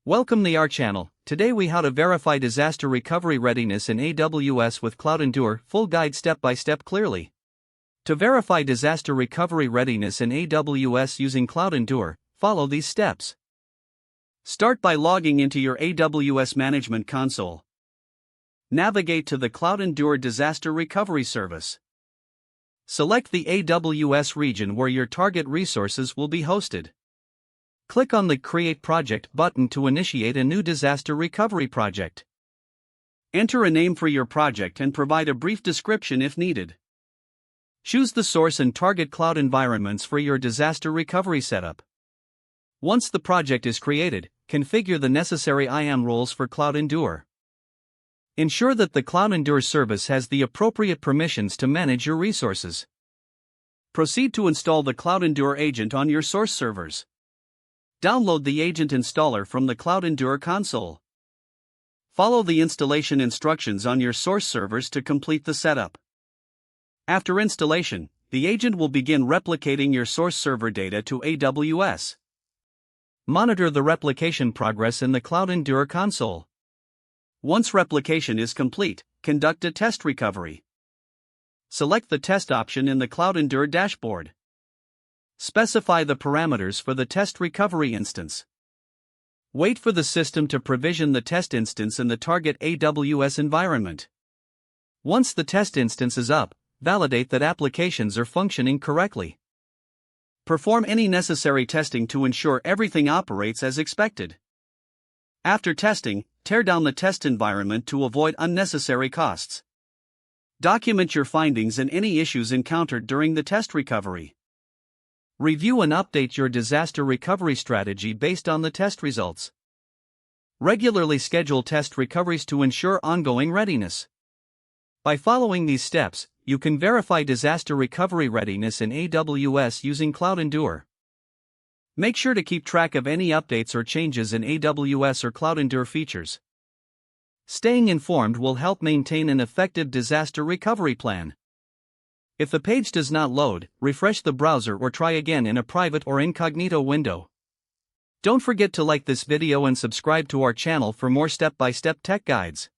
Welcome to our channel. Today we how to verify disaster recovery readiness in AWS with CloudEndure, full guide step by step clearly. To verify disaster recovery readiness in AWS using CloudEndure, follow these steps. Start by logging into your AWS Management Console. Navigate to the CloudEndure Disaster Recovery Service. Select the AWS region where your target resources will be hosted. Click on the Create Project button to initiate a new disaster recovery project. Enter a name for your project and provide a brief description if needed. Choose the source and target cloud environments for your disaster recovery setup. Once the project is created, configure the necessary IAM roles for CloudEndure. Ensure that the CloudEndure service has the appropriate permissions to manage your resources. Proceed to install the CloudEndure agent on your source servers. Download the agent installer from the CloudEndure console. Follow the installation instructions on your source servers to complete the setup. After installation, the agent will begin replicating your source server data to AWS. Monitor the replication progress in the CloudEndure console. Once replication is complete, conduct a test recovery. Select the test option in the CloudEndure dashboard. Specify the parameters for the test recovery instance. Wait for the system to provision the test instance in the target AWS environment. Once the test instance is up, validate that applications are functioning correctly. Perform any necessary testing to ensure everything operates as expected. After testing, tear down the test environment to avoid unnecessary costs. Document your findings and any issues encountered during the test recovery. Review and update your disaster recovery strategy based on the test results. Regularly schedule test recoveries to ensure ongoing readiness. By following these steps, you can verify disaster recovery readiness in AWS using CloudEndure. Make sure to keep track of any updates or changes in AWS or CloudEndure features. Staying informed will help maintain an effective disaster recovery plan. If the page does not load, refresh the browser or try again in a private or incognito window. Don't forget to like this video and subscribe to our channel for more step-by-step tech guides.